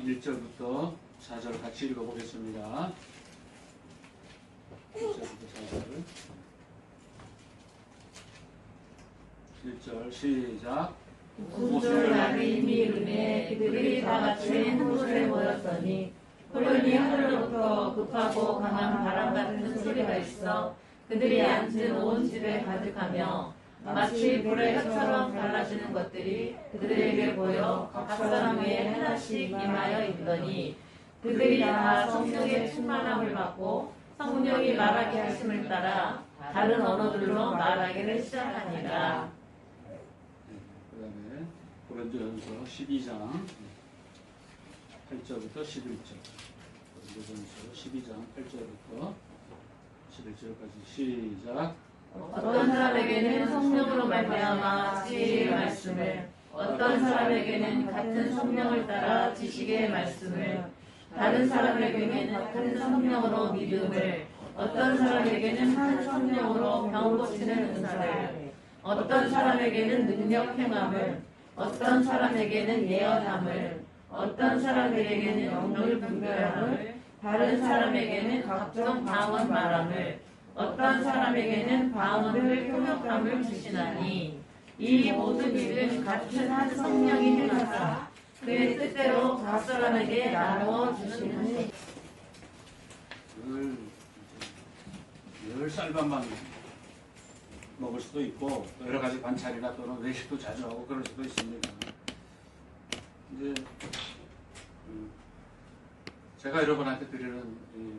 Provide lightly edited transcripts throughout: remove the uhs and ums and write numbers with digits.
1절부터 4절 같이 읽어보겠습니다. 1절부터 4절. 1절 시작. 구슬 날이 이미 이르매 그들이 다 같이 한 곳에 모였더니 호련히 하늘로부터 급하고 강한 바람 같은 소리가 있어 그들이 앉은 온 집에 가득하며 마치 불의 혀처럼 갈라지는 것들이 그들에게 보여 각 사람 위에 하나씩 임하여 있더니 그들이 다 성령의 충만함을 받고 성령이 말하게 하심을 따라 다른 언어들로 말하기를 시작하니라. 그 다음에 고린도전서 12장 8절부터 11절. 고린도전서 12장 8절부터 11절까지 시작. 어떤 사람에게는 성령으로 말미암아 지혜의 말씀을, 어떤 사람에게는 같은 성령을 따라 지식의 말씀을, 다른 사람에게는 같은 성령으로 믿음을, 어떤 사람에게는 한 성령으로 병 고치는 은사를, 어떤 사람에게는 능력 행함을, 어떤 사람에게는 예언함을, 어떤 사람에게는 영을 분별함을, 다른 사람에게는 각종 방언 말함을, 어떤 사람에게는 방언을 통역함을 주시나니 이 모든 일은 같은 한 성령이 행하사 그의 뜻대로 각 사람에게 나누어 주시는. 늘 쌀밥만 먹을 수도 있고 또 여러 가지 반찬이나 또는 외식도 자주 하고 그럴 수도 있습니다. 이제 제가 여러분한테 드리는 이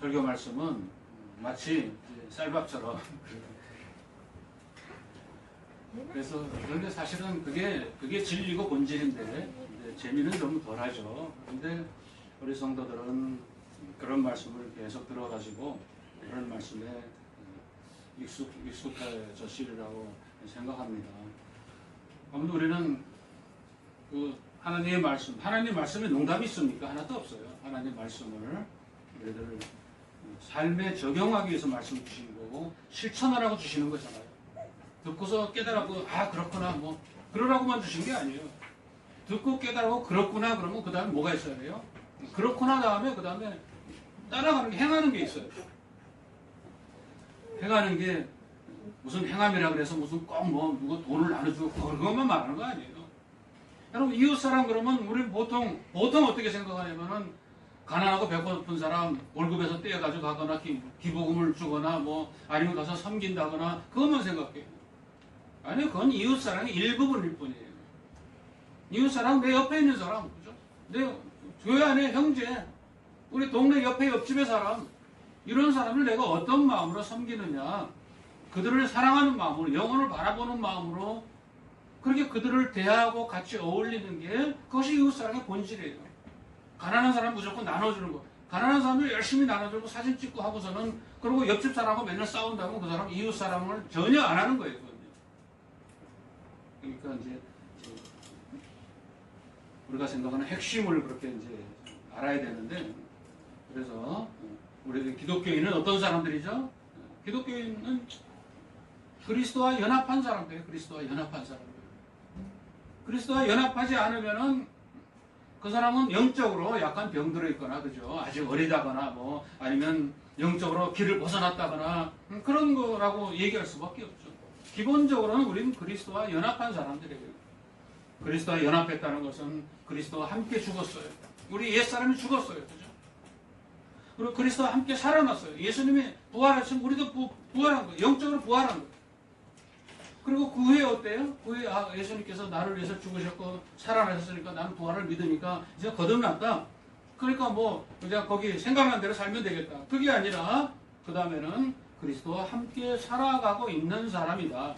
설교 말씀은 마치 쌀밥처럼 그래서 그런데 사실은 그게 진리고 본질인데 재미는 좀 덜하죠. 그런데 우리 성도들은 그런 말씀을 계속 들어가지고 그런 말씀에 익숙해졌으리라고 생각합니다. 아무튼 우리는 그 하나님의 말씀에 농담이 있습니까? 하나도 없어요. 하나님의 말씀을 우리들 삶에 적용하기 위해서 말씀을 주신 거고 실천하라고 주시는 거잖아요. 듣고서 깨달았고 그렇구나 뭐 그러라고만 주신 게 아니에요. 듣고 깨달고 그렇구나 그러면 그 다음에 뭐가 있어야 돼요? 그렇구나 다음에 그 다음에 따라가는 게 행하는 게 있어요. 행하는 게 무슨 행함이라 그래서 무슨 꼭 뭐 누구 돈을 나눠주고 그것만 말하는 거 아니에요. 여러분 이웃사람 그러면 우리 보통 어떻게 생각하냐면은 가난하고 배고픈 사람 월급에서 떼어가지고 가거나 기부금을 주거나 뭐 아니면 가서 섬긴다거나 그것만 생각해요. 아니요, 그건 이웃사랑의 일부분일 뿐이에요. 이웃사랑 내 옆에 있는 사람, 그죠? 내 교회 안에 형제, 우리 동네 옆에 옆집의 사람, 이런 사람을 내가 어떤 마음으로 섬기느냐, 그들을 사랑하는 마음으로, 영혼을 바라보는 마음으로 그렇게 그들을 대하고 같이 어울리는 게 그것이 이웃사랑의 본질이에요. 가난한 사람 무조건 나눠주는 거. 가난한 사람들 열심히 나눠주고 사진 찍고 하고서는 그리고 옆집 사람하고 맨날 싸운다고 그 사람 이웃 사랑을 전혀 안 하는 거예요. 그러니까 이제 우리가 생각하는 핵심을 그렇게 이제 알아야 되는데 그래서 우리 기독교인은 어떤 사람들이죠? 기독교인은 그리스도와 연합한 사람들이에요. 그리스도와 연합한 사람들. 그리스도와 연합하지 않으면은 그 사람은 영적으로 약간 병들어 있거나, 그죠? 아직 어리다거나, 뭐, 아니면 영적으로 길을 벗어났다거나, 그런 거라고 얘기할 수밖에 없죠. 기본적으로는 우리는 그리스도와 연합한 사람들이에요. 그리스도와 연합했다는 것은 그리스도와 함께 죽었어요. 우리 옛사람이 죽었어요. 그죠? 그리고 그리스도와 함께 살아났어요. 예수님이 부활하시면 우리도 부활한 거예요. 영적으로 부활한 거예요. 그리고 그 후에 어때요? 그 후에 예수님께서 나를 위해서 죽으셨고 살아나셨으니까 나는 부활을 믿으니까 이제 거듭났다. 그러니까 뭐 그냥 거기 생각난 대로 살면 되겠다. 그게 아니라 그 다음에는 그리스도와 함께 살아가고 있는 사람이다.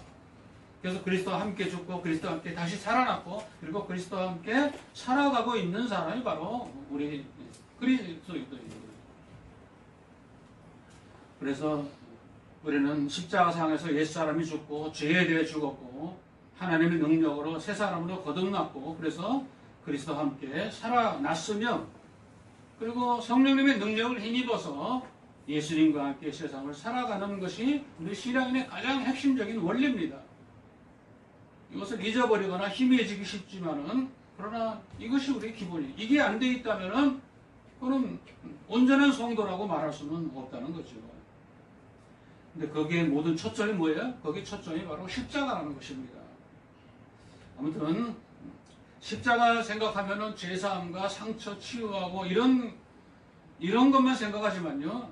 그래서 그리스도와 함께 죽고 그리스도와 함께 다시 살아났고 그리고 그리스도와 함께 살아가고 있는 사람이 바로 우리 그리스도인입니다. 그래서 우리는 십자가상에서 옛사람이 죽고 죄에 대해 죽었고 하나님의 능력으로 새 사람으로 거듭났고 그래서 그리스도와 함께 살아났으며 그리고 성령님의 능력을 힘입어서 예수님과 함께 세상을 살아가는 것이 우리 신앙인의 가장 핵심적인 원리입니다. 이것을 잊어버리거나 희미해지기 쉽지만은 그러나 이것이 우리의 기본이에요. 이게 안 돼 있다면은 그는 온전한 성도라고 말할 수는 없다는 거죠. 근데 거기에 모든 초점이 뭐예요? 거기에 초점이 바로 십자가라는 것입니다. 아무튼 십자가 생각하면은 죄사함과 상처 치유하고 이런 것만 생각하지만요.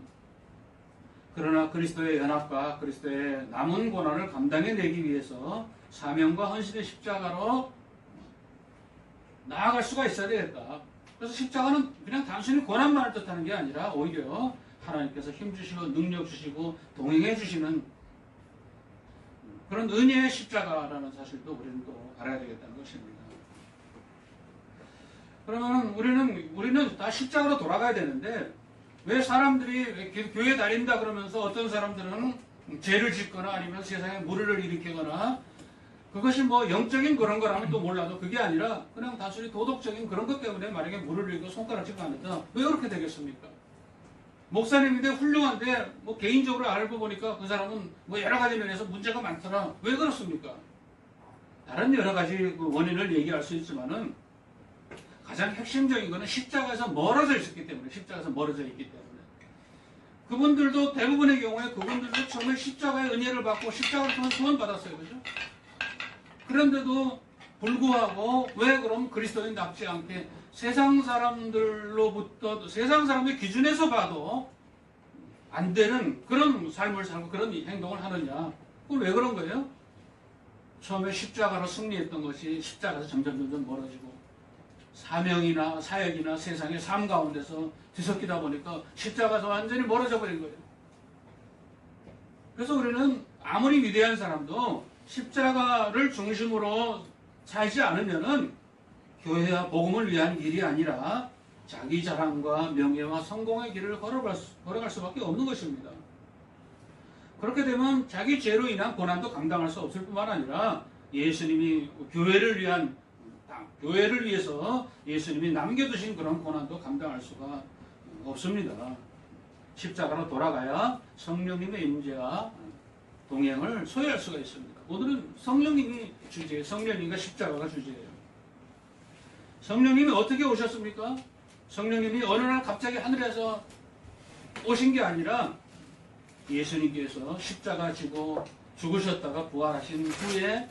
그러나 그리스도의 연합과 그리스도의 남은 고난을 감당해내기 위해서 사명과 헌신의 십자가로 나아갈 수가 있어야 되겠다. 그래서 십자가는 그냥 단순히 고난만을 뜻하는 게 아니라 오히려 하나님께서 힘 주시고 능력 주시고 동행해 주시는 그런 은혜의 십자가라는 사실도 우리는 또 알아야 되겠다는 것입니다. 그러면 우리는 다 십자가로 돌아가야 되는데 왜 사람들이 교회 다닌다 그러면서 어떤 사람들은 죄를 짓거나 아니면 세상에 물을 일으키거나 그것이 뭐 영적인 그런 거라면 또 몰라도 그게 아니라 그냥 단순히 도덕적인 그런 것 때문에 만약에 물을 일으키고 손가락 짚고 안했다. 왜 그렇게 되겠습니까? 목사님인데 훌륭한데 뭐 개인적으로 알고 보니까 그 사람은 뭐 여러 가지 면에서 문제가 많더라. 왜 그렇습니까? 다른 여러 가지 그 원인을 얘기할 수 있지만은 가장 핵심적인 거는 십자가에서 멀어져 있었기 때문에 십자가에서 멀어져 있기 때문에 그분들도 대부분의 경우에 그분들도 처음에 십자가의 은혜를 받고 십자가를 통해 구원받았어요. 그죠? 그런데도 불구하고 왜 그럼 그리스도인답지 않게 세상 사람들로부터 세상 사람의 기준에서 봐도 안 되는 그런 삶을 살고 그런 행동을 하느냐? 그건 왜 그런 거예요? 처음에 십자가로 승리했던 것이 십자가에서 점점 멀어지고 사명이나 사역이나 세상의 삶 가운데서 뒤섞이다 보니까 십자가에서 완전히 멀어져 버린 거예요. 그래서 우리는 아무리 위대한 사람도 십자가를 중심으로 살지 않으면은 교회와 복음을 위한 길이 아니라 자기 자랑과 명예와 성공의 길을 걸어갈 수밖에 없는 것입니다. 그렇게 되면 자기 죄로 인한 고난도 감당할 수 없을 뿐만 아니라 예수님이 교회를 위해서 예수님이 남겨두신 그런 고난도 감당할 수가 없습니다. 십자가로 돌아가야 성령님의 임재와 동행을 소유할 수가 있습니다. 오늘은 성령님이 주제예요. 성령님과 십자가가 주제예요. 성령님이 어떻게 오셨습니까? 성령님이 어느 날 갑자기 하늘에서 오신 게 아니라 예수님께서 십자가 지고 죽으셨다가 부활하신 후에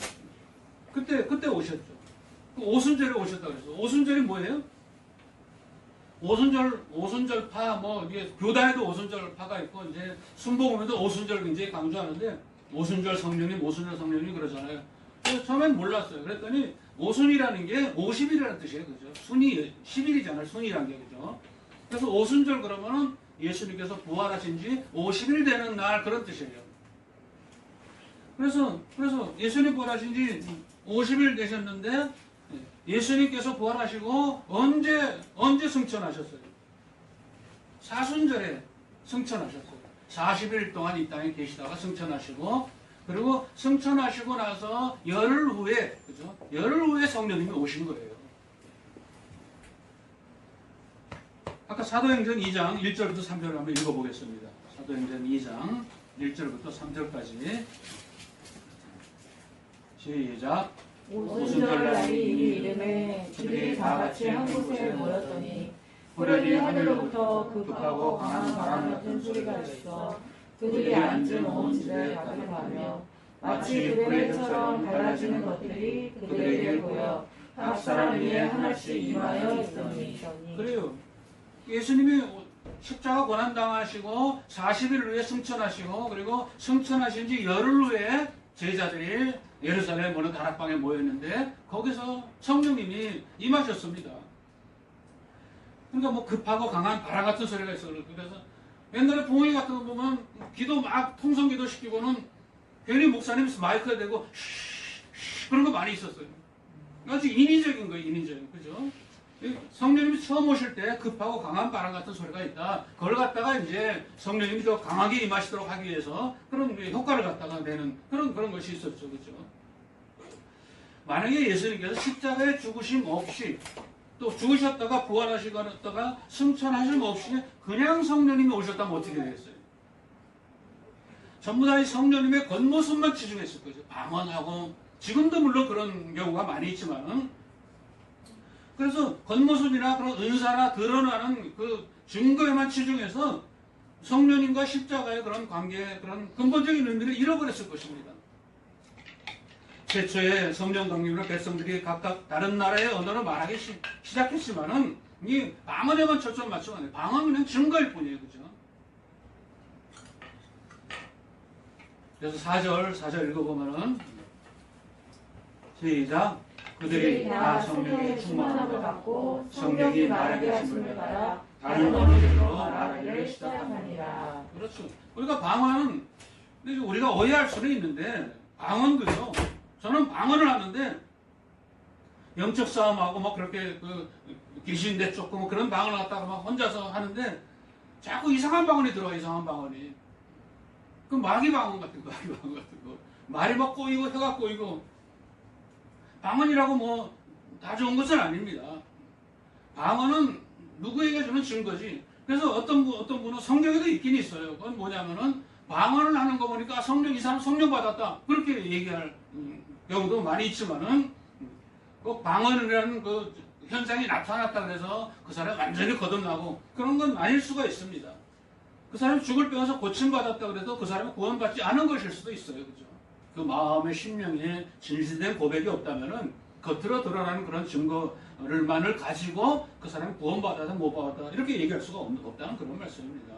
그때 오셨죠. 오순절에 오셨다고 그랬어. 오순절이 뭐예요? 오순절파, 이게 교단에도 오순절파가 있고, 이제 순복음에도 오순절 굉장히 강조하는데, 오순절 성령님 그러잖아요. 그래서 처음엔 몰랐어요. 그랬더니, 오순이라는 게 50일이라는 뜻이에요. 그죠? 순이, 10일이잖아요. 순이라는 게, 그죠? 그래서 오순절 그러면은 예수님께서 부활하신 지 50일 되는 날 그런 뜻이에요. 그래서 예수님 부활하신 지 50일 되셨는데, 예수님께서 부활하시고 언제 승천하셨어요? 사순절에 승천하셨어요. 40일 동안 이 땅에 계시다가 승천하시고 그리고 승천하시고 나서 열흘 후에 그죠? 열흘 후에 성령님이 오신 거예요. 아까 사도행전 2장 1절부터 3절을 한번 읽어보겠습니다. 사도행전 2장 1절부터 3절까지 시작. 오순절 날이 이름에 그들이 다 같이 한 곳에 모였더니 호련히 하늘로부터 급하고 강한 바람 같은 소리가 있어 그들이 앉은 온 집에 가득하며 마치 불의 혀처럼 갈라지는 것들이 그들에게 보여 각 사람 위에 하나씩 임하여 있더니 그래요. 예수님이 십자가 고난당하시고 40일 후에 승천하시고 그리고 승천하신 지 열흘 후에 제자들이 예루살렘 어느 다락방에 모였는데 거기서 성령님이 임하셨습니다. 그러니까 급하고 강한 바람 같은 소리가 있어요. 그래서 옛날에 동호회 같은 거 보면 기도 막 통성기도 시키고는 괜히 목사님 마이크에 대고 그런 거 많이 있었어요. 아주 인위적인 거예요. 인위적인 그죠? 성령님이 처음 오실 때 급하고 강한 바람 같은 소리가 있다. 그걸 갖다가 이제 성령님이 더 강하게 임하시도록 하기 위해서 그런 효과를 갖다가 내는 그런 것이 있었죠. 그죠? 만약에 예수님께서 십자가에 죽으심 없이 또 죽으셨다가 부활하시거나 승천하심 없이 그냥 성령님이 오셨다면 어떻게 되겠어요? 전부 다 이 성령님의 겉모습만 치중했을 거죠. 방언하고 지금도 물론 그런 경우가 많이 있지만 그래서 겉모습이나 그런 은사나 드러나는 그 증거에만 치중해서 성령님과 십자가의 그런 관계, 그런 근본적인 의미를 잃어버렸을 것입니다. 최초에 성령 강림으로 백성들이 각각 다른 나라의 언어로 말하기 시작했지만은 이 방언에만 초점 맞추면 안 돼요. 방언은 그냥 증거일 뿐이에요. 그죠? 그래서 4절 읽어보면은 시작. 그들이 다 성령의 충만함을 받고 성령이 말하게 하심을 따라 다른 언어로 말하기를 시작하니라. 그렇죠. 그러니까 방언은 우리가 오해할 수는 있는데 방언 그죠? 저는 방언을 하는데 영적 싸움하고 막 그렇게 그 귀신 내쫓고 뭐 그런 방언을 갖다가 막 혼자서 하는데 자꾸 이상한 방언이 들어와. 이상한 방언이. 그 마귀 방언 같은 거, 마귀 방언 같은 거. 말이 막 꼬이고 혀가 꼬이고. 방언이라고 뭐 다 좋은 것은 아닙니다. 방언은 누구에게 주는 증거지. 그래서 어떤 분은 성경에도 있긴 있어요. 그건 뭐냐면은 방언을 하는 거 보니까 이 사람 성령 받았다. 그렇게 얘기할 경우도 많이 있지만은 꼭 방언이라는 그 현상이 나타났다 그래서 그 사람이 완전히 거듭나고 그런 건 아닐 수가 있습니다. 그 사람이 죽을 병에서 고침받았다 그래도 그 사람이 구원받지 않은 것일 수도 있어요. 그죠? 그 마음의 심령에 진실된 고백이 없다면은 겉으로 드러나는 그런 증거를만을 가지고 그 사람이 구원받았다 못 받았다 이렇게 얘기할 수가 없다는 그런 말씀입니다.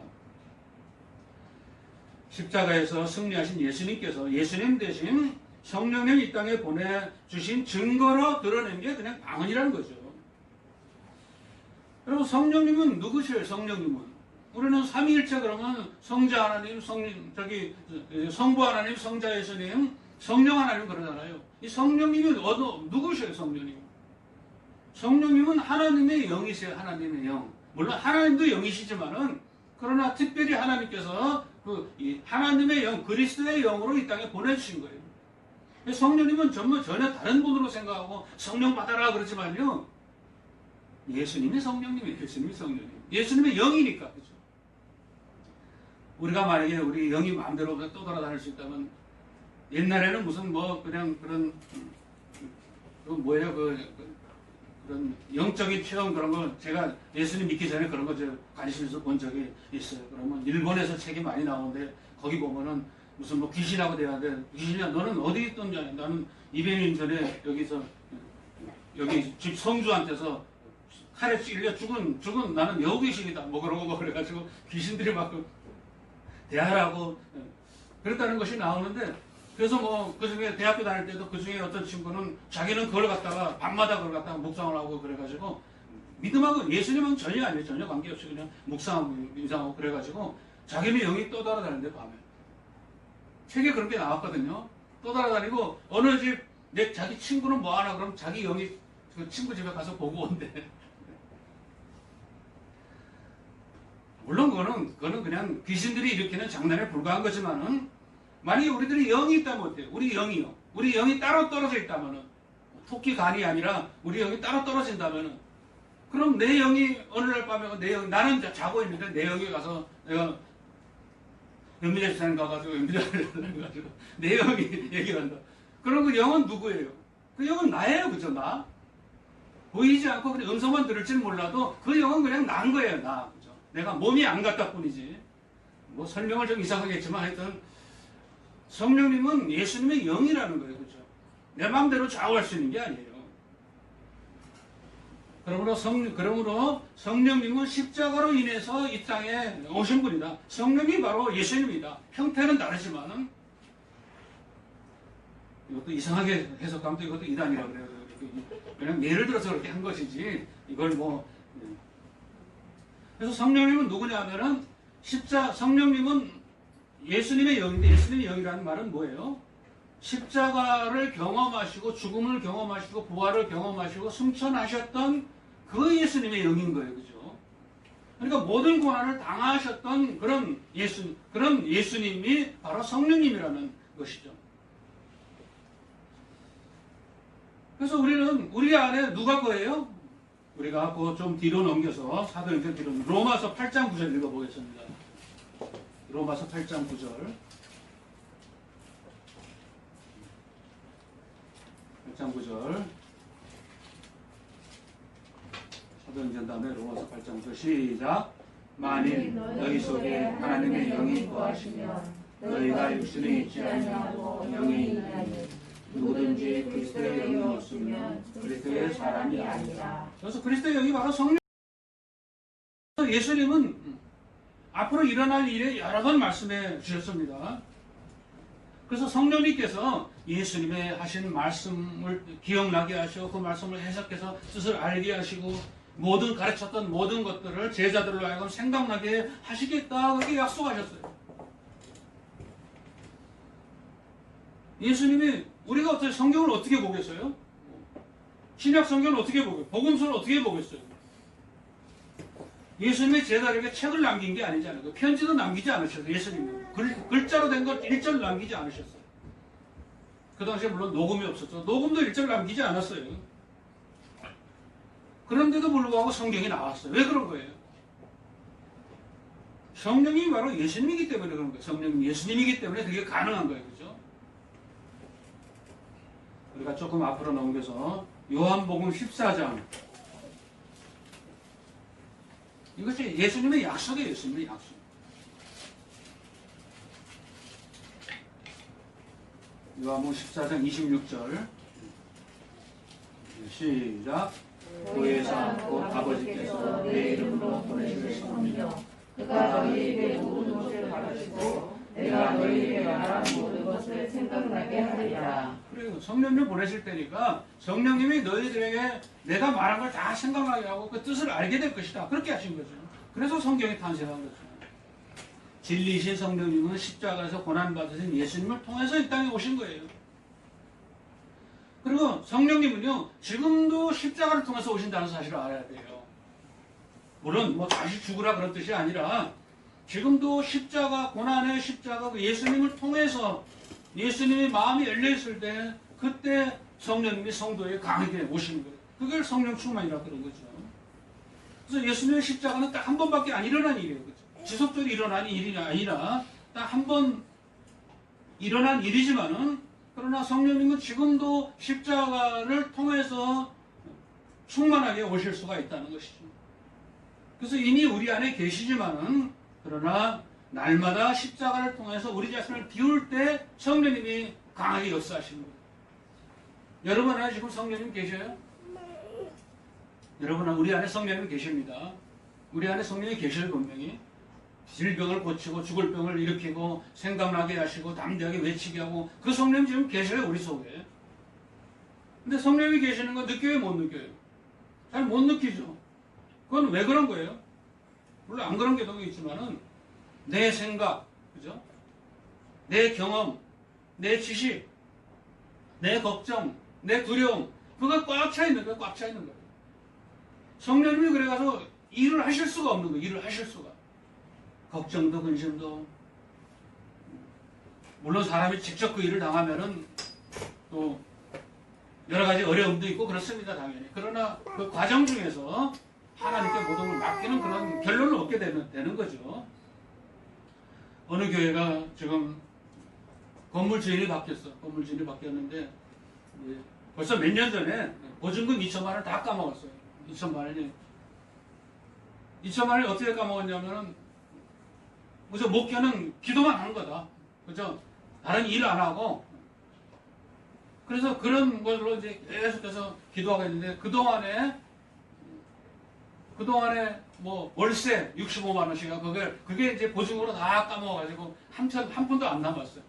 십자가에서 승리하신 예수님께서 예수님 대신 성령님 이 땅에 보내주신 증거로 드러낸 게 그냥 방언이라는 거죠. 여러분 성령님은 누구세요? 성령님은 우리는 삼위일체 그러면 성자 하나님, 성부 하나님, 성자 예수님, 성령 하나님 그러잖아요. 이 성령님이 누구세요? 성령님? 성령님은 하나님의 영이세요. 하나님의 영. 물론 하나님도 영이시지만은 그러나 특별히 하나님께서 이 하나님의 영, 그리스도의 영으로 이 땅에 보내주신 거예요. 성령님은 전혀 다른 분으로 생각하고 성령 받아라 그러지만요. 예수님이 성령님이에요. 예수님이 성령님. 예수님의 영이니까. 그죠? 우리가 만약에 우리 영이 마음대로 떠돌아다닐 수 있다면 옛날에는 무슨 그냥 그런 그런 영적인 체험 그런 거 제가 예수님 믿기 전에 그런 거 제가 관심에서 본 적이 있어요. 그러면 일본에서 책이 많이 나오는데 거기 보면은 무슨 귀신하고 대화돼. 귀신이야 너는 어디 있던 줄 아냐. 나는 200년 전에 여기 집 성주한테서 칼에 찔려 죽은 나는 여귀신이다. 그러고 그래가지고 귀신들이 막 대화하고 그랬다는 것이 나오는데 그래서 그중에 대학교 다닐 때도 그중에 어떤 친구는 자기는 그걸 갖다가 밤마다 그걸 갖다가 묵상을 하고 그래가지고 믿음하고 예수님은 전혀 아니에요. 전혀 관계없이 그냥 묵상하고 인상하고 그래가지고 자기는 영이 떠돌아다니는데 밤에 책에 그렇게 나왔거든요. 떠돌아다니고 어느 집 자기 친구는 뭐 하나 그럼 자기 영이 그 친구 집에 가서 보고 온대. 물론 그거는 그냥 귀신들이 일으키는 장난에 불과한 거지만은 만약에 우리들이 영이 있다면 어때요? 우리 영이 따로 떨어져 있다면은 토끼 간이 아니라 우리 영이 따로 떨어진다면은 그럼 내 영이 어느 날 밤에 나는 자고 있는데 내 영이 가서 내가 연미대사님 가가지고 내 영이 얘기를 한다. 그럼 그 영은 누구예요? 그 영은 나예요. 그죠? 나? 보이지 않고 그냥 음성만 들을지는 몰라도 그 영은 그냥 난 거예요. 나. 그죠? 내가 몸이 안 갔다 뿐이지. 설명을 좀 이상하게 했지만 하여튼 성령님은 예수님의 영이라는 거예요. 그죠? 내 마음대로 좌우할 수 있는 게 아니에요. 그러므로 성령님은 십자가로 인해서 이 땅에 오신 분이다. 성령이 바로 예수님이다. 형태는 다르지만은 이것도 이상하게 해석하면 또 이것도 이단이라고 그래요. 그냥 예를 들어서 그렇게 한 것이지 이걸 그래서 성령님은 누구냐 하면은 성령님은 예수님의 영인데 예수님의 영이라는 말은 뭐예요? 십자가를 경험하시고 죽음을 경험하시고 부활을 경험하시고 승천하셨던 그 예수님의 영인 거예요. 그죠? 그러니까 모든 고난을 당하셨던 그런 예수님이 바로 성령님이라는 것이죠. 그래서 우리 안에 누가 거예요? 우리가 좀 뒤로 넘겨서 사도행전 뒤로 로마서 8장 9절 읽어보겠습니다. 로마서 8장 9절 8장 9절 사도행전 다음에 로마서 8장부터 시작. 만일 너희 속에 하나님의 영이 거하시면 너희가 육신에 있지 아니하고 영에 있나니 누구든지 그리스도의 영이 없으면 그리스도의 사람이 아니라. 그래서 그리스도의 영이 바로 성령. 예수님은 앞으로 일어날 일에 여러 번 말씀해 주셨습니다. 그래서 성령님께서 예수님의 하신 말씀을 기억나게 하시고 그 말씀을 해석해서 뜻을 알게 하시고 모든 가르쳤던 모든 것들을 제자들로 하여금 생각나게 하시겠다 그렇게 약속하셨어요. 예수님이 우리가 어떻게 성경을 어떻게 보겠어요? 신약 성경을 어떻게 보겠어요? 복음서를 어떻게 보겠어요? 예수님의 제자들에게 책을 남긴 게 아니잖아요. 편지도 남기지 않으셨어요. 예수님이 글자로 된 것 1절 남기지 않으셨어요. 그 당시에 물론 녹음이 없었죠. 녹음도 1절 남기지 않았어요. 그런데도 불구하고 성경이 나왔어요. 왜 그런 거예요? 성령이 바로 예수님이기 때문에 그런 거예요. 성령이 예수님이기 때문에 그게 가능한 거예요. 그죠? 우리가 조금 앞으로 넘겨서 요한복음 14장. 이것이 예수님의 약속이에요. 예수님의 약속. 요한복음 14장 26절 시작. 교회에서 곧 아버지께서 내 이름으로 보내실 성령 그가 너희에게 모든 것을 가르치고 내가 너희에게 말한 모든 것을 생각나게 하리라. 그래요. 성령님 보내실 때니까 성령님이 너희들에게 내가 말한 걸 다 생각나게 하고 그 뜻을 알게 될 것이다. 그렇게 하신 거죠. 그래서 성경이 탄생한 거죠. 진리이신 성령님은 십자가에서 고난받으신 예수님을 통해서 이 땅에 오신 거예요. 그리고 성령님은요, 지금도 십자가를 통해서 오신다는 사실을 알아야 돼요. 물론 뭐 다시 죽으라 그런 뜻이 아니라 지금도 십자가, 고난의 십자가, 예수님을 통해서 예수님의 마음이 열려있을 때 그때 성령님이 성도에 강하게 오시는 거예요. 그걸 성령 충만이라고 그런 거죠. 그래서 예수님의 십자가는 딱 한 번밖에 안 일어난 일이에요. 그렇죠? 지속적으로 일어난 일이 아니라 딱 한 번 일어난 일이지만은 그러나 성령님은 지금도 십자가를 통해서 충만하게 오실 수가 있다는 것이죠. 그래서 이미 우리 안에 계시지만은 그러나 날마다 십자가를 통해서 우리 자신을 비울 때 성령님이 강하게 역사하시는 거예요. 여러분 안에 지금 성령님 계셔요? 여러분, 우리 안에 성령님 계십니다. 우리 안에 성령이 계셔요, 분명히. 질병을 고치고 죽을 병을 일으키고 생각나게 하시고 담대하게 외치게 하고 그 성령님 지금 계셔요, 우리 속에. 근데 성령이 계시는 거 느껴요, 못 느껴요? 잘 못 느끼죠. 그건 왜 그런 거예요? 물론 안 그런 경우도 있지만은 내 생각, 그죠? 내 경험, 내 지식, 내 걱정, 내 두려움, 그거 꽉 차 있는 거예요, 꽉 차 있는 거예요. 성령님이 그래가서 일을 하실 수가 없는 거예요, 일을 하실 수가. 걱정도 근심도. 물론 사람이 직접 그 일을 당하면은 또 여러 가지 어려움도 있고 그렇습니다, 당연히. 그러나 그 과정 중에서 하나님께 모든 걸 맡기는 그런 결론을 얻게 되는 거죠. 어느 교회가 지금 건물 주인이 바뀌었어. 건물 주인이 바뀌었는데 벌써 몇 년 전에 보증금 2천만 원 다 까먹었어요. 2천만 원이. 2천만 원이 어떻게 까먹었냐면은 그저 목회는 기도만 하는 거다. 그죠? 다른 일 안 하고. 그래서 그런 걸로 이제 계속해서 기도하고 있는데 그동안에 뭐 월세 65만 원씩이야. 그게 이제 보증으로 다 까먹어가지고 한 푼도 안 남았어요.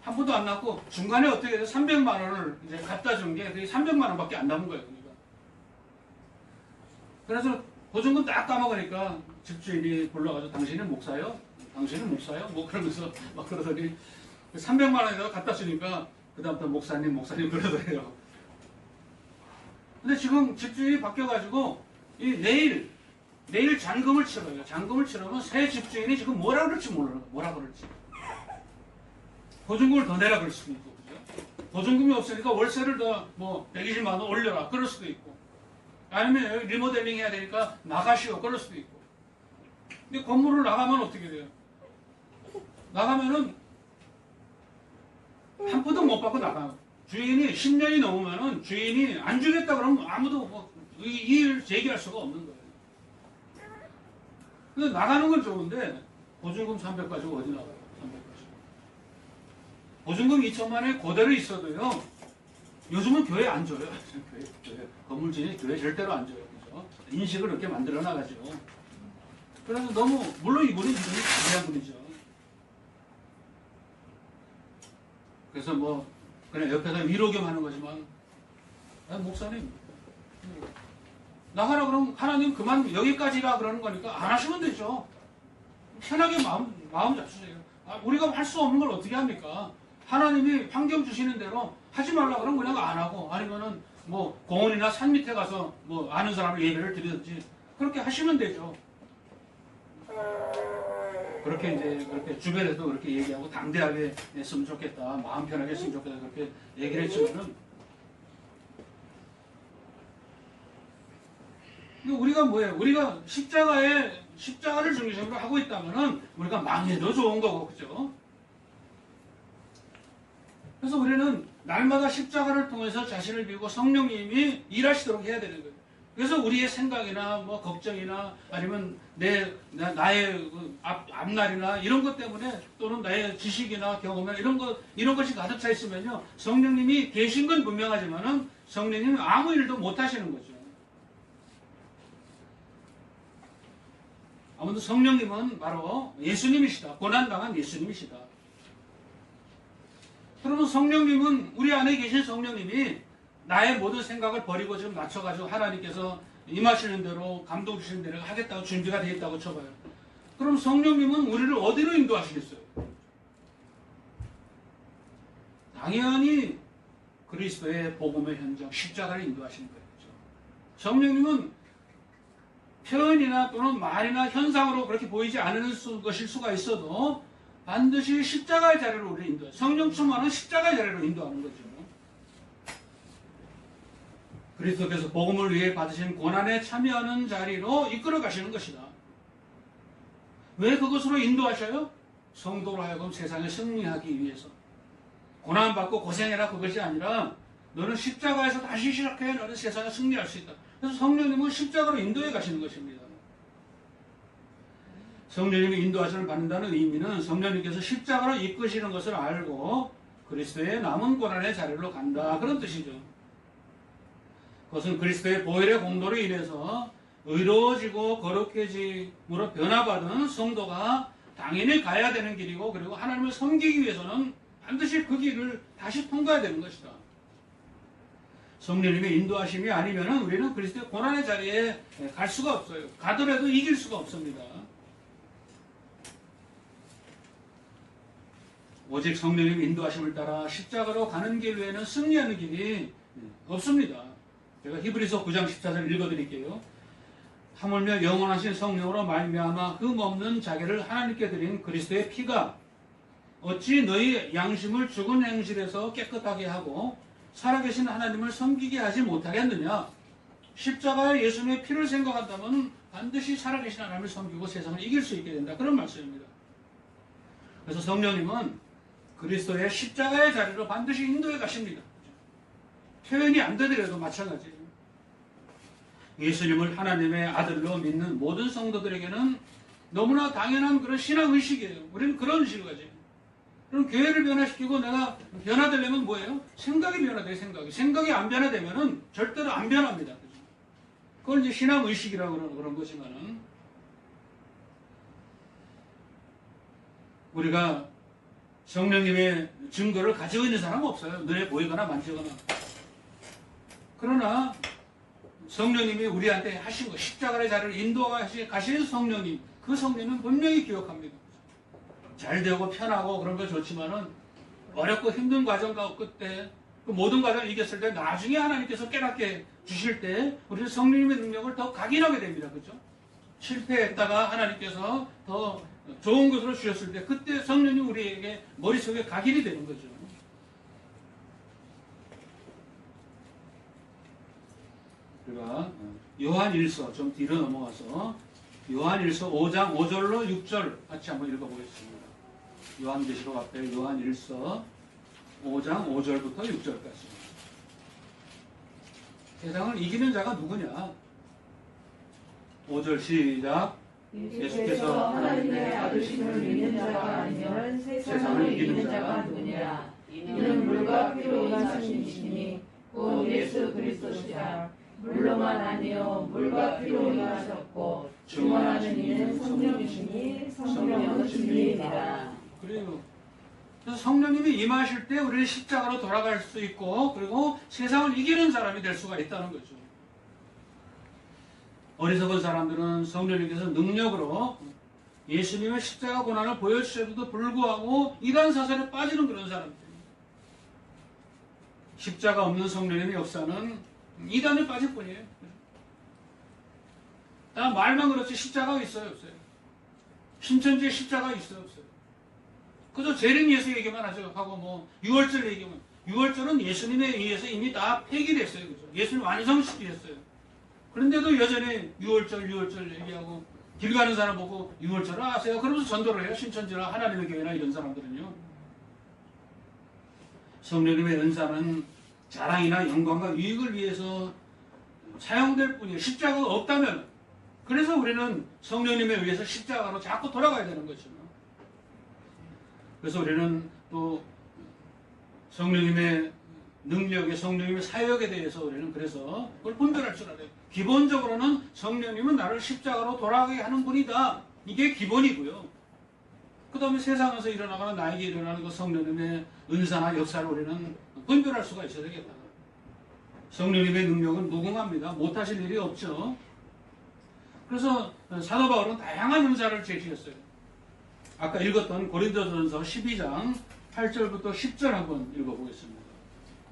한 푼도 안 남고 중간에 어떻게 해서 300만 원을 이제 갖다 준 게 그게 300만 원밖에 안 남은 거예요. 그러니까. 그래서 보증금 딱 까먹으니까 집주인이 불러가지고 당신은 목사요? 당신은 목사요? 뭐 그러면서 막 그러더니 300만 원에다가 갖다 주니까 그다음부터 목사님 그러더래요. 근데 지금 집주인이 바뀌어가지고 내일 잔금을 치러요. 잔금을 치르면 새 집주인이 지금 뭐라 그럴지 몰라요. 뭐라 그럴지. 보증금을 더 내라 그럴 수도 있고, 그죠? 보증금이 없으니까 월세를 더 뭐 120만 원 올려라 그럴 수도 있고, 아니면 여기 리모델링 해야 되니까 나가시오 그럴 수도 있고. 근데 건물을 나가면 어떻게 돼요? 나가면은 한 푼도 못 받고 나가요. 주인이 10년이 넘으면은 주인이 안 주겠다 그러면 아무도 뭐 이의를 제기할 수가 없는 거예요. 근데 나가는 건 좋은데 보증금 300 가지고 어디 나가요? 300 가지고. 보증금 2천만에 그대로 있어도요. 요즘은 교회 안 줘요. 교회. 건물주인이 교회 절대로 안 줘요. 그죠? 인식을 이렇게 만들어 나가죠. 그래서 너무 물론 이분이 굉장히 중요한 분이죠. 그래서 뭐 그냥 옆에서 위로 겸 하는 거지만 목사님 나가라 그러면 하나님 그만 여기까지라 그러는 거니까 안 하시면 되죠. 편하게 마음 잡수세요. 우리가 할 수 없는 걸 어떻게 합니까? 하나님이 환경 주시는 대로 하지 말라 그러면 그냥 안 하고 아니면은 뭐 공원이나 산 밑에 가서 뭐 아는 사람을 예배를 드리든지 그렇게 하시면 되죠. 그렇게 이제 그렇게 주변에도 그렇게 얘기하고 당대하게 했으면 좋겠다, 마음 편하게 했으면 좋겠다 그렇게 얘기를 했지만은 우리가 뭐예요? 우리가 십자가를 중심으로 하고 있다면은 우리가 망해도 좋은 거고, 그죠? 그래서 우리는 날마다 십자가를 통해서 자신을 비우고 성령님이 일하시도록 해야 되는 거예요. 그래서 우리의 생각이나 뭐 걱정이나 아니면 나의 앞날이나 이런 것 때문에 또는 나의 지식이나 경험이나 이런 것이 가득 차 있으면요. 성령님이 계신 건 분명하지만은 성령님은 아무 일도 못 하시는 거죠. 아무튼 성령님은 바로 예수님이시다. 고난당한 예수님이시다. 그러면 성령님은 우리 안에 계신 성령님이 나의 모든 생각을 버리고 좀 낮춰가지고 하나님께서 임하시는 대로 감동 주시는 대로 하겠다고 준비가 되어 있다고 쳐봐요. 그럼 성령님은 우리를 어디로 인도하시겠어요? 당연히 그리스도의 복음의 현장, 십자가를 인도하시는 거예요. 성령님은 표현이나 또는 말이나 현상으로 그렇게 보이지 않는 것일 수가 있어도 반드시 십자가의 자리로 우리를 인도해요. 성령 충만은 십자가의 자리로 인도하는 거죠. 그리스도께서 복음을 위해 받으신 고난에 참여하는 자리로 이끌어 가시는 것이다. 왜 그것으로 인도하셔요? 성도로 하여금 세상에 승리하기 위해서. 고난받고 고생해라 그것이 아니라 너는 십자가에서 다시 시작해 너는 세상에 승리할 수 있다. 그래서 성령님은 십자가로 인도해 가시는 것입니다. 성령님이 인도하심을 받는다는 의미는 성령님께서 십자가로 이끄시는 것을 알고 그리스도의 남은 고난의 자리로 간다. 그런 뜻이죠. 그것은 그리스도의 보혈의 공로로 인해서 의로워지고 거룩해짐으로 변화받은 성도가 당연히 가야 되는 길이고 그리고 하나님을 섬기기 위해서는 반드시 그 길을 다시 통과해야 되는 것이다. 성령님의 인도하심이 아니면 우리는 그리스도의 고난의 자리에 갈 수가 없어요. 가더라도 이길 수가 없습니다. 오직 성령님의 인도하심을 따라 십자가로 가는 길 외에는 승리하는 길이 없습니다. 제가 히브리서 9장 14절 읽어드릴게요. 하물며 영원하신 성령으로 말미암아 흠없는 자기를 하나님께 드린 그리스도의 피가 어찌 너희 양심을 죽은 행실에서 깨끗하게 하고 살아계신 하나님을 섬기게 하지 못하겠느냐. 십자가의 예수님의 피를 생각한다면 반드시 살아계신 하나님을 섬기고 세상을 이길 수 있게 된다. 그런 말씀입니다. 그래서 성령님은 그리스도의 십자가의 자리로 반드시 인도해 가십니다. 표현이 안 되더라도 마찬가지예요. 예수님을 하나님의 아들로 믿는 모든 성도들에게는 너무나 당연한 그런 신앙의식이에요. 우리는 그런 식으로 가지. 그럼 교회를 변화시키고 내가 변화되려면 뭐예요? 생각이 변화돼요. 생각이 안 변화되면은 절대로 안 변합니다. 그걸 이제 신앙의식이라고 그런 거지만은 우리가 성령님의 증거를 가지고 있는 사람은 없어요. 눈에 보이거나 만지거나. 그러나 성령님이 우리한테 하신 거, 십자가의 자리를 인도하신 성령님, 그 성령은 분명히 기억합니다. 잘 되고 편하고 그런 거 좋지만은 어렵고 힘든 과정과 끝에 그 모든 과정을 이겼을 때 나중에 하나님께서 깨닫게 주실 때 우리는 성령님의 능력을 더 각인하게 됩니다. 그렇죠? 실패했다가 하나님께서 더 좋은 것으로 주셨을 때 그때 성령님 우리에게 머릿속에 각인이 되는 거죠. 우리가 요한일서 좀 뒤로 넘어가서 요한일서 5장 5절로 6절 같이 한번 읽어보겠습니다. 요한계시록 앞에 요한일서 5장 5절부터 6절까지. 세상을 이기는 자가 누구냐? 5절 시작. 예수께서 하나님의 아들심을 믿는 자가 아니면 세상을 이기는 자가 누구냐? 이는 물과 피로 인한 승리시니 곧 예수 그리스도시라. 물로만 아니요 물과 피로 인하셨고 증언하는 이는 성령이시니 성령은 진리이니라. 그래요. 그래서 성령님이 임하실 때 우리는 십자가로 돌아갈 수 있고 그리고 세상을 이기는 사람이 될 수가 있다는 거죠. 어리석은 사람들은 성령님께서 능력으로 예수님의 십자가 고난을 보여주셔도 불구하고 이단 사설에 빠지는 그런 사람들. 십자가 없는 성령님의 역사는 이단에 빠질 뿐이에요. 다 말만 그렇지 십자가가 있어요, 없어요? 신천지에 십자가 있어요, 없어요? 그저 재림 예수 얘기만 하죠. 하고 뭐 6월절 얘기만. 6월절은 예수님에 의해서 이미 다 폐기됐어요. 그죠? 예수님 완성시키셨어요. 그런데도 여전히 6월절 얘기하고 길 가는 사람 보고 6월절 아세요? 그러면서 전도를 해요. 신천지나 하나님의 교회나 이런 사람들은요. 성령님의 은사는 자랑이나 영광과 유익을 위해서 사용될 뿐이에요. 십자가가 없다면. 그래서 우리는 성령님에 의해서 십자가로 자꾸 돌아가야 되는 거죠. 그래서 우리는 또 성령님의 능력에 성령님의 사역에 대해서 우리는 그래서 그걸 분별할 줄 알아요. 기본적으로는 성령님은 나를 십자가로 돌아가게 하는 분이다. 이게 기본이고요. 그 다음에 세상에서 일어나거나 나에게 일어나는 그 성령님의 은사나 역사를 우리는 분별할 수가 있어야 되겠다. 성령님의 능력은 무궁합니다. 못하실 일이 없죠. 그래서 사도 바울은 다양한 은사를 제시했어요. 아까 읽었던 고린도전서 12장 8절부터 10절 한번 읽어보겠습니다.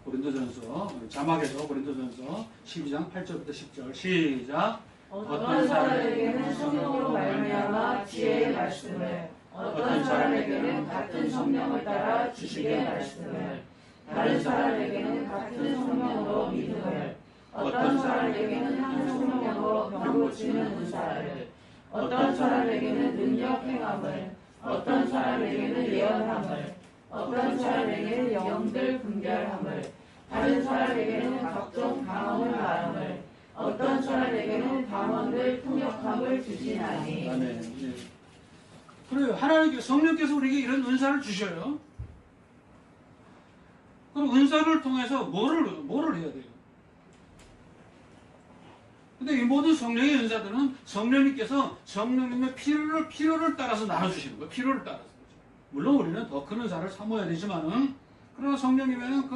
고린도전서 자막에서 고린도전서 12장 8절부터 10절 시작. 어떤 사람에게는 성령으로 말미암아 지혜의 말씀을, 어떤 사람에게는 같은 성령을 따라 지식의 말씀을, 다른 사람에게는 같은 성령으로 믿음을, 어떤 사람에게는 한 성령으로 병 고치는 은사를, 어떤 사람에게는 능력 행함을, 어떤 사람에게는 예언함을, 어떤 사람에게는 영들 분별함을, 다른 사람에게는 각종 방언을 말함을, 어떤 사람에게는 방언을 통역함을 주시나니. 아멘. 네. 그래요. 하나님께서 성령께서 우리에게 이런 은사를 주셔요. 그럼 은사를 통해서 뭐를 해야 돼요? 근데 이 모든 성령의 은사들은 성령님께서 성령님의 필요를 따라서 나눠주시는 거예요. 필요를 따라서. 물론 우리는 더 큰 은사를 사모해야 되지만은, 그러나 성령님에는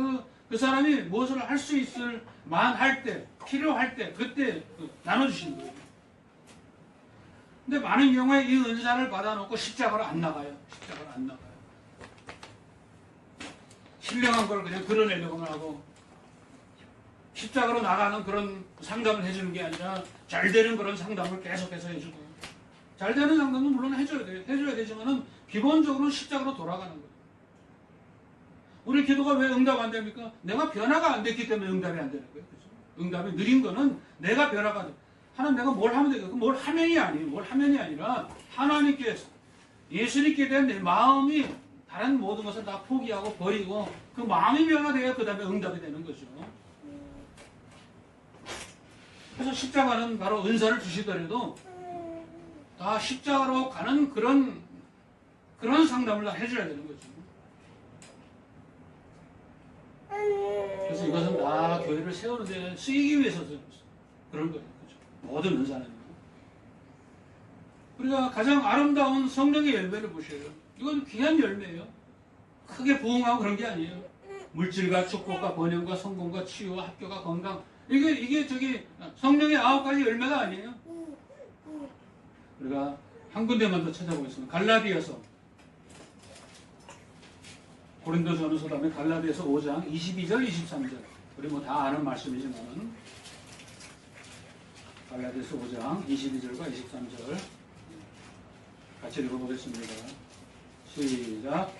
그 사람이 무엇을 할 수 있을 만할 때, 필요할 때, 그때 나눠주시는 거예요. 근데 많은 경우에 이 은사를 받아놓고 십자가로 안 나가요. 십자가로 안 나가요. 신령한 걸 그냥 드러내려고만 하고, 십자가로 나가는 그런 상담을 해주는 게 아니라 잘 되는 그런 상담을 계속해서 해주고, 잘 되는 상담은 물론 해줘야 돼요. 해줘야 되지만은 기본적으로는 십자가로 돌아가는 거예요. 우리 기도가 왜 응답 안 됩니까? 내가 변화가 안 됐기 때문에 응답이 안 되는 거예요. 그렇죠? 응답이 느린 거는 내가 변화가 돼. 하나님 내가 뭘 하면 되겠고, 뭘 하면이 아니에요. 뭘 하면이 아니라 하나님께서 예수님께 대한 내 마음이 다른 모든 것을 다 포기하고 버리고 그 마음이 변화돼야 그 다음에 응답이 되는 거죠. 그래서 십자가는 바로 은사를 주시더라도 다 십자가로 가는 그런 상담을 다 해줘야 되는 거죠. 그래서 이것은 다 교회를 세우는 데 쓰이기 위해서 그런 거예요. 그렇죠? 모든 은사는. 우리가 가장 아름다운 성령의 열매를 보셔요. 이건 귀한 열매예요. 크게 부흥하고 그런 게 아니에요. 물질과 축복과 번영과 성공과 치유와 학교가 건강. 이게 성령의 9가지 열매가 아니에요. 우리가 한 군데만 더 찾아보겠습니다. 갈라디아서. 고린도전서 다음에 갈라디아서 5장 22절 23절. 우리 뭐 다 아는 말씀이지만 갈라디아서 5장 22절과 23절 같이 읽어보겠습니다. 시작.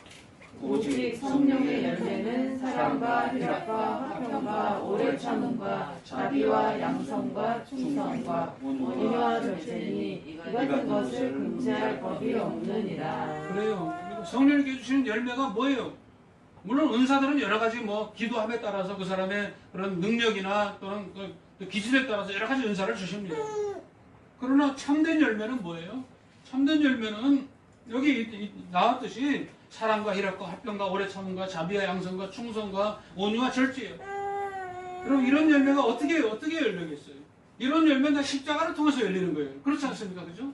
오직 성령의 열매는 사랑과 희락과 화평과 오래 참음과 자비와 양성과 충성과 온유와 절제니 이 같은 것을 금지할 법이 없느니라. 그래요. 성령님께 주시는 열매가 뭐예요? 물론 은사들은 여러 가지 뭐 기도함에 따라서 그 사람의 그런 능력이나 또는 그 기질에 따라서 여러 가지 은사를 주십니다. 그러나 참된 열매는 뭐예요? 참된 열매는 여기 나왔듯이 사랑과 희락과 화평과 오래 참음과 자비와 양선과 충성과 온유와 절제예요. 그럼 이런 열매가 어떻게 열리겠어요? 이런 열매는 다 십자가를 통해서 열리는 거예요. 그렇지 않습니까? 그죠?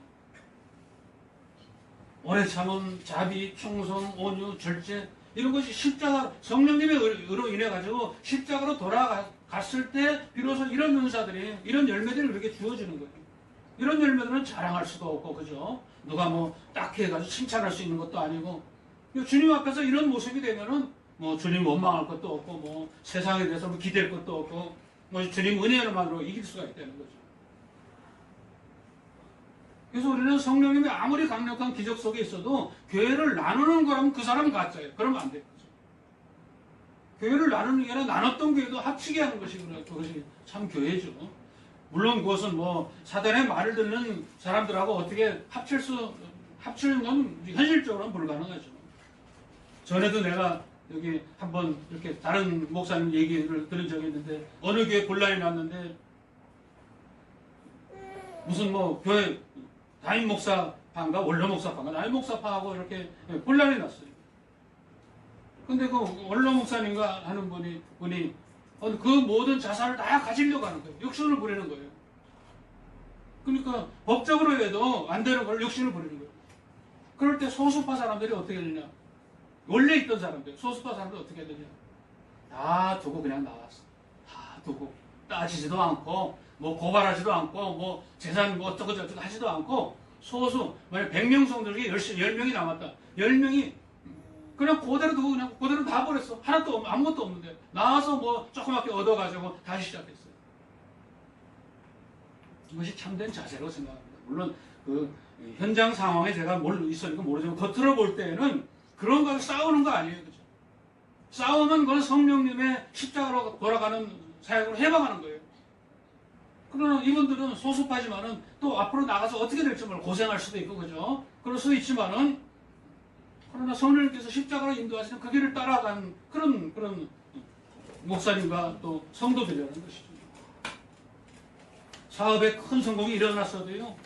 오래 참음, 자비, 충성, 온유, 절제 이런 것이 십자가 성령님의 의로 인해 가지고 십자가로 돌아갔을 때 비로소 이런 은사들이 이런 열매들이 그렇게 주어지는 거예요. 이런 열매들은 자랑할 수도 없고 그죠? 누가 뭐 딱히 해가지고 칭찬할 수 있는 것도 아니고 주님 앞에서 이런 모습이 되면은 뭐 주님 원망할 것도 없고 뭐 세상에 대해서 뭐 기댈 것도 없고 뭐 주님 은혜로만으로 이길 수가 있다는 거죠. 그래서 우리는 성령님이 아무리 강력한 기적 속에 있어도 교회를 나누는 거라면 그 사람은 가짜예요. 그러면 안 돼요. 교회를 나누는 게 아니라 나눴던 교회도 합치게 하는 것이 그것이 참 교회죠. 물론 그것은 뭐 사단의 말을 듣는 사람들하고 어떻게 합치는 건 현실적으로는 불가능하죠. 전에도 내가 여기 한번 이렇게 다른 목사님 얘기를 들은 적이 있는데 어느 교회 분란이 났는데 무슨 뭐 교회 담임 목사파인가 원로 목사파인가 담임 목사파하고 이렇게 분란이 났어요. 근데 그 원로 목사님과 하는 분이 그 모든 자산을 다 가지려고 하는 거예요. 육신을 부리는 거예요. 그러니까 법적으로 해도 안 되는 걸 육신을 부리는 거예요. 그럴 때 소수파 사람들이 어떻게 되냐? 원래 있던 사람들, 소수파 사람들 어떻게 되냐? 다 두고 그냥 나왔어. 다 두고 따지지도 않고 뭐 고발하지도 않고 뭐 재산 뭐 어쩌고 저쩌고 하지도 않고 소수 만약 100명 성도중에 10명이 남았다. 10명이 그냥 그대로 두고 그냥 그대로 다 버렸어. 하나도 아무것도 없는데 나와서 뭐 조그맣게 얻어가지고 다시 시작했어요. 이것이 참된 자세라고 생각합니다. 물론 그 현장 상황에 제가 있으니까 모르지만 겉으로 볼 때는 그런 거 싸우는 거 아니에요. 그죠? 싸우면 그건 성령님의 십자가로 돌아가는 사역을 해방하는 거예요. 그러나 이분들은 소수파지만은 또 앞으로 나가서 어떻게 될지 모르고 고생할 수도 있고 그죠? 그럴 수도 있지만은 그러나 성령님께서 십자가로 인도하시는 그 길을 따라간 그런 목사님과 또 성도들이라는 것이죠. 사업에 큰 성공이 일어났어도요,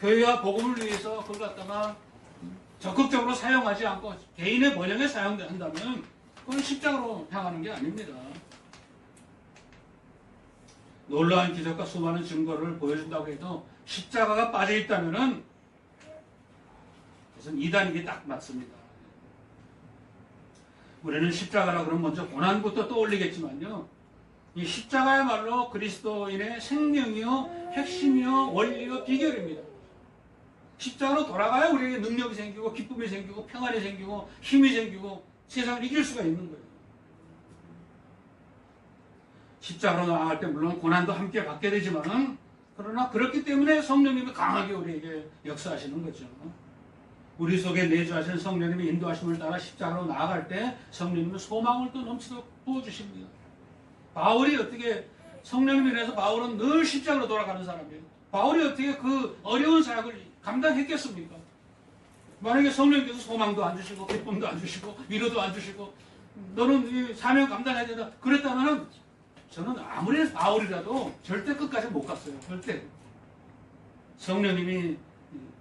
교회와 복음을 위해서 그걸 갖다가 적극적으로 사용하지 않고 개인의 번영에 사용한다면 그건 십자가로 향하는 게 아닙니다. 놀라운 기적과 수많은 증거를 보여준다고 해도 십자가가 빠져있다면은 그것은 이단이기 딱 맞습니다. 우리는 십자가라 그러면 먼저 고난부터 떠올리겠지만요. 이 십자가야말로 그리스도인의 생명이요, 핵심이요, 원리요, 비결입니다. 십자가로 돌아가야 우리에게 능력이 생기고 기쁨이 생기고 평안이 생기고 힘이 생기고 세상을 이길 수가 있는 거예요. 십자가로 나아갈 때 물론 고난도 함께 받게 되지만은 그러나 그렇기 때문에 성령님이 강하게 우리에게 역사하시는 거죠. 우리 속에 내주하신 성령님의 인도하심을 따라 십자가로 나아갈 때 성령님은 소망을 또 넘치도록 부어주십니다. 바울이 어떻게 성령님에 대해서 바울은 늘 십자가로 돌아가는 사람이에요. 바울이 어떻게 그 어려운 사역을 감당했겠습니까? 만약에 성령님께서 소망도 안 주시고 기쁨도 안 주시고 위로도 안 주시고 너는 이 사명 감당해야 된다 그랬다면은 저는 아무리 바울이라도 절대 끝까지 못 갔어요. 절대. 성령님의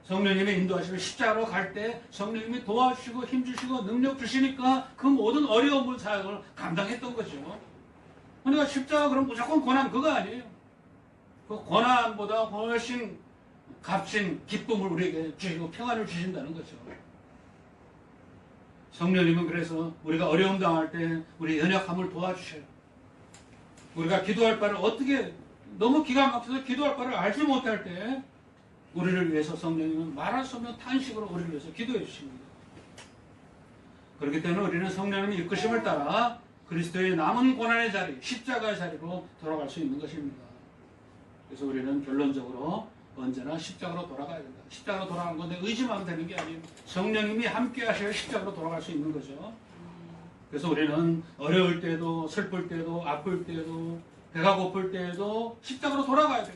인도하시면 십자가로 갈 때 성령님이 도와주시고 힘주시고 능력 주시니까 그 모든 어려운 사역을 감당했던 거죠. 그러니까 십자가 그럼 무조건 고난 그거 아니에요. 그 고난보다 훨씬 값진 기쁨을 우리에게 주시고 평안을 주신다는 거죠. 성령님은 그래서 우리가 어려움 당할 때 우리 연약함을 도와주셔요. 우리가 기도할 바를 어떻게 너무 기가 막혀서 기도할 바를 알지 못할 때 우리를 위해서 성령님은 말할 수 없는 탄식으로 우리를 위해서 기도해 주십니다. 그렇기 때문에 우리는 성령님의 이끄심을 따라 그리스도의 남은 고난의 자리, 십자가의 자리로 돌아갈 수 있는 것입니다. 그래서 우리는 결론적으로 언제나 십자가로 돌아가야 된다. 십자가로 돌아가는 건데 의지만 되는 게 아니에요. 성령님이 함께 하셔야 십자가로 돌아갈 수 있는 거죠. 그래서 우리는 어려울 때도 슬플 때도 아플 때도 배가 고플 때도 십자가로 돌아가야 돼요.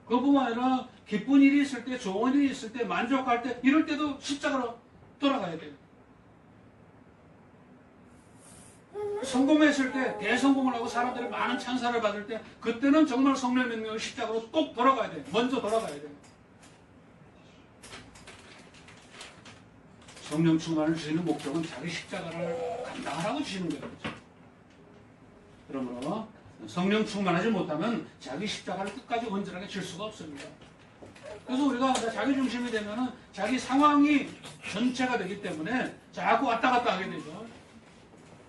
그뿐만 아니라 기쁜 일이 있을 때 좋은 일이 있을 때 만족할 때 이럴 때도 십자가로 돌아가야 돼요. 성공했을 때, 대성공을 하고 사람들이 많은 찬사를 받을 때, 그때는 정말 성령의 능력을 십자가로 꼭 돌아가야 돼요. 먼저 돌아가야 돼요. 성령 충만을 주시는 목적은 자기 십자가를 감당하라고 주시는 거예요. 그렇죠? 그러므로 성령 충만하지 못하면 자기 십자가를 끝까지 온전하게 질 수가 없습니다. 그래서 우리가 자기 중심이 되면은 자기 상황이 전체가 되기 때문에 자꾸 왔다 갔다 하게 되죠.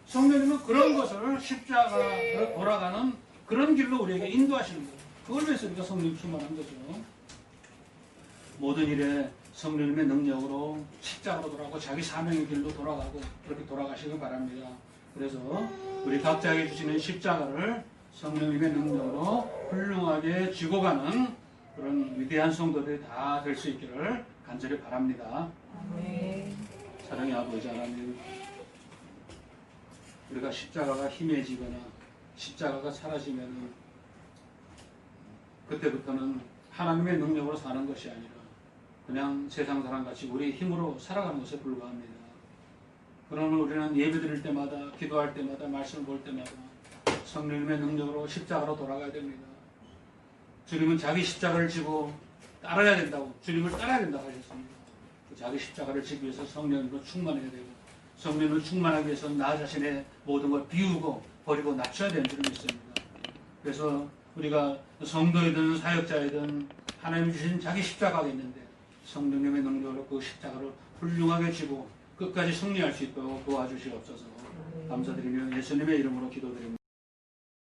성령님은 그런 것을 십자가로 돌아가는 그런 길로 우리에게 인도하시는 거예요. 그걸 위해서 우리가 성령 충만한 거죠. 모든 일에 성령님의 능력으로 십자가로 돌아가고 자기 사명의 길로 돌아가고 그렇게 돌아가시길 바랍니다. 그래서 우리 각자에게 주시는 십자가를 성령님의 능력으로 훌륭하게 쥐고 가는 그런 위대한 성도들이 다 될 수 있기를 간절히 바랍니다. 네. 사랑의 아버지 하나님, 우리가 십자가가 힘해지거나 십자가가 사라지면 그때부터는 하나님의 능력으로 사는 것이 아니라 그냥 세상 사람같이 우리의 힘으로 살아가는 것에 불과합니다. 그러면 우리는 예배드릴 때마다, 기도할 때마다, 말씀을 볼 때마다 성령님의 능력으로 십자가로 돌아가야 됩니다. 주님은 자기 십자가를 지고 따라야 된다고, 주님을 따라야 된다고 하셨습니다. 자기 십자가를 지기 위해서 성령으로 충만해야 되고, 성령으로 충만하기 위해서 나 자신의 모든 걸 비우고 버리고 낮춰야 되는 줄 믿습니다. 그래서 우리가 성도이든 사역자이든 하나님 주신 자기 십자가가 있는데 성령님의 능력으로 그 십자가를 훌륭하게 지고 끝까지 승리할 수 있도록 도와주시옵소서. 감사드리며 예수님의 이름으로 기도드립니다.